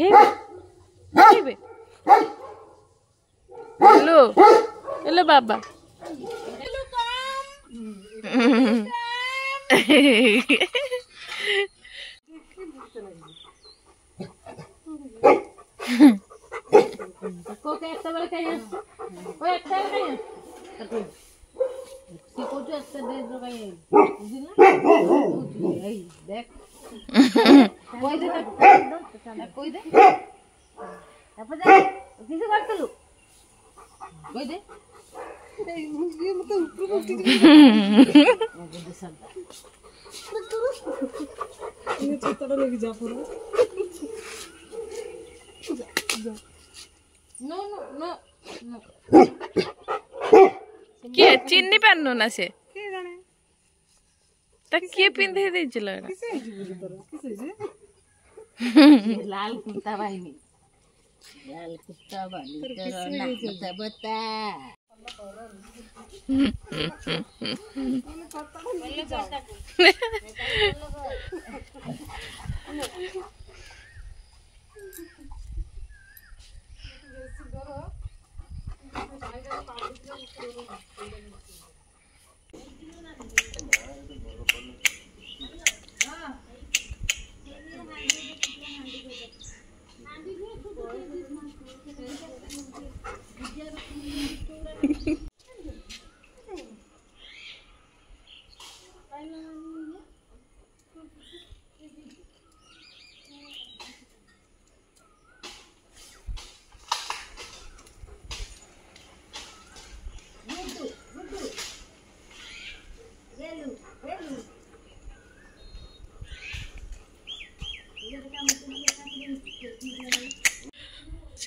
hello hello बाबा किए चिन्नी पारनु ना से किए पिंधे देइछला लाल कुर्ता बाहिनी लाल कुर्ता बाहिनी तेरो नाम बता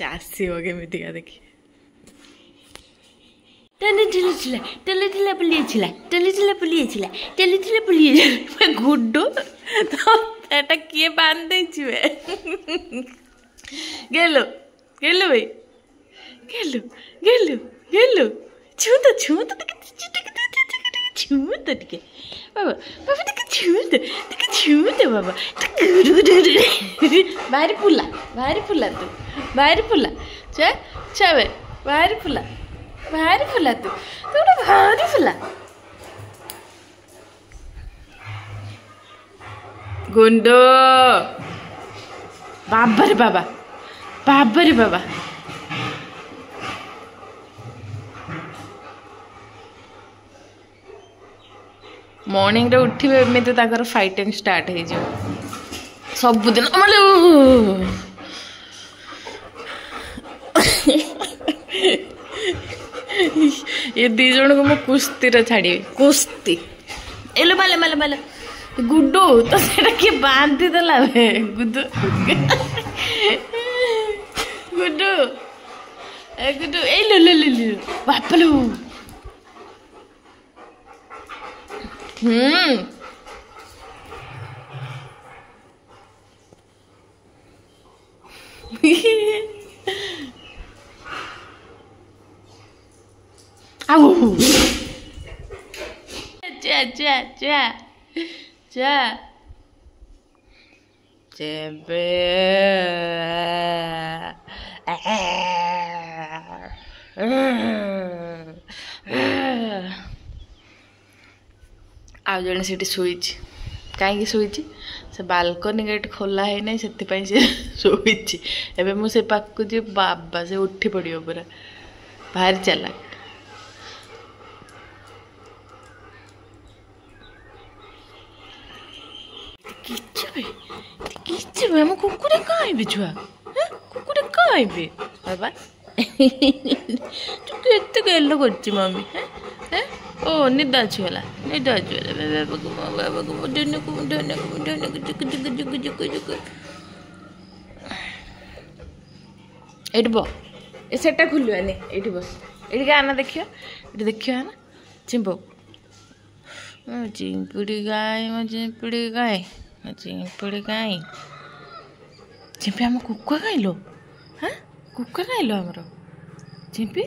आसो केमितिका देखी टली गुड्डू तो एटा किए बांध देछिवे गेलो गेलो भाई गेलो गेलो गेलो छू तो टिके बाबा बाबा टिके छू तो बाबा भारी फुला तू भारी फुला छे भारी फुला तू भारी फुला गुंडो बाबा रे बाबा मॉर्निंग रे उठिबे एमती ताकर फाइटिंग स्टार्ट हो जाओ सबुदिन ये दी जन को मो कुश्ती रे छाड़ी कुश्ती एलो माले माले माले गुड्डू तो सेटा के बांधी देला बे गुड्डू गुड्डू गुड्डू ए लो लो लो बापलो आओ जा जा जा जा जेबे आज जन से शोई कहीं शोई से बालकनी गेट खोला है ना से शोई एवं मुझे पाक जी बाबा से उठी पड़ो पूरा भारी चालाक आम कुकुर कहीं छुआ कुकुर कहीं बाबा तू के गेल कर मम्मी ओ निद आछगला बाबा को ये बो सेटा खुलवानी ये बस ये आना देखियो ये देखियो है ना चिंपो चिंपुड़ी गाय चिंपुड़ी गाय चिंपी आम कुकुर खाइलो हाँ कुकुर खाइलो आमर चिंपी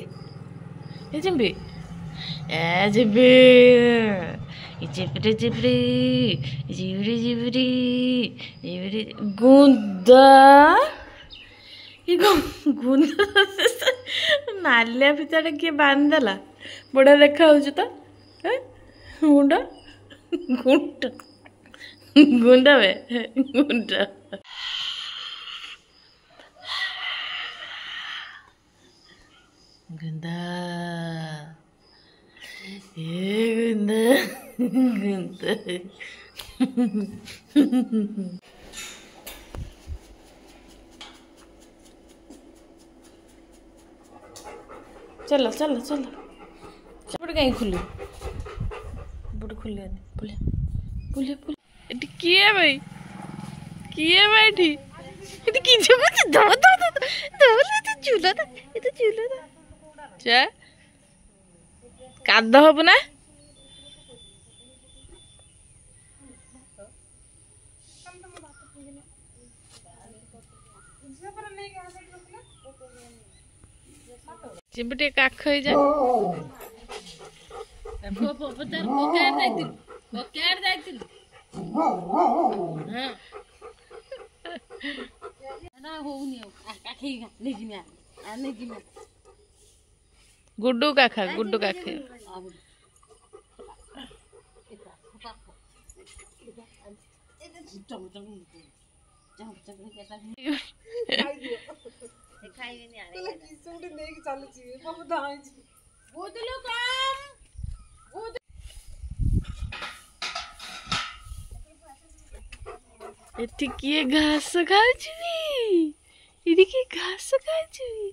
ए चिंपी ए चिंपी चिपरी चिपरी चिपरी चिपरी चिपरी गुंदा नालिया फिताटा किए बांधदेला बड़ा देखा हो तो गुंड गुंड गुंड वे गुंड गुंदा गुंदा गुंदा चलो चलो चलो बुढ़ कहीं खुली बुढ़ खुली बोले बोले बोले एटी किए भाई किए बैठी एटी की जब दो दो दो दो तो चूल्हा था ये तो चूल्हा था चा काद हब ना चिमटे काख हो जा गुड्डू का खा गुड्डू का खे एठी किए घास खाउछबी इदी के घास खाउछबी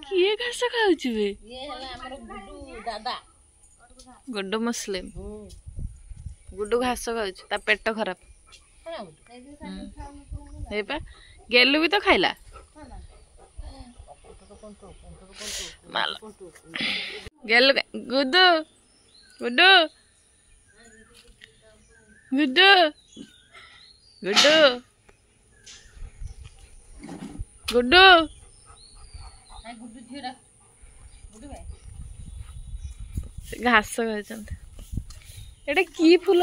किए घास खाउछबी ये हला हमर गुड्डू दादा गुड्डू मुस्लिम गुड्डू घास खाउछ ता पेट खराब हे पा गेलु भी तो खाइला माल गेलु गुड्डू गुड्डू गुड्डू गुड्डू गुड्डू घास खाइछन्ते एटा की फूल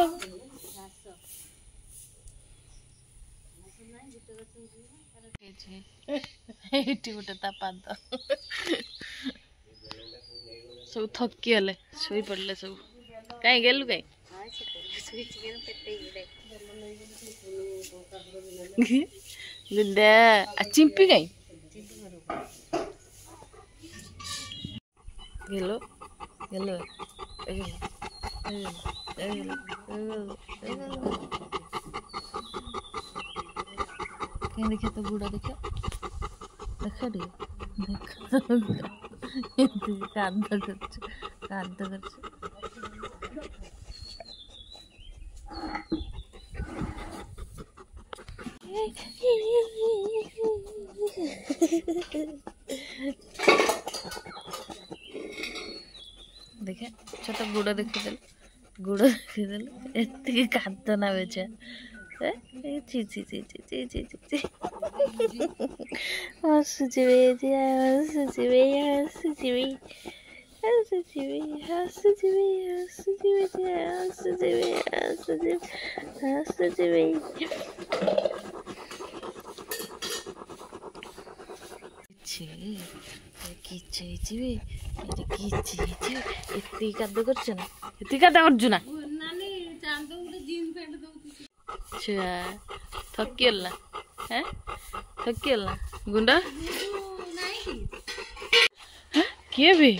एटी गोटे ता पाद सब थकी गले शोई पड़ले सब कहीं गेलु कहीं गुड्डा चिंपी कहीं गेलो गेलो कहीं देखिए तो गुड़ा देखिए देखा देखा कांदा कर देखे छोटा गुड़ा देखीदेल गुड़ा देखीदेल एति कांद ना बेचा ची ची ची ची ची ची ची ची हसुचिबे हसुचिबे हसुचिबे हसुचिबे हसुचिबे हसुचिबे हसुचिबे हसुचिबे हसुचिबे किच्छे हिचिबे एटा किच्छे हिचिबे एति काद करछ ना एति काद अर्जुना नानी चांदो उडे जीन पैंट दउती अच्छा थकियला हैं थकियला गुंडा नहीं किए भी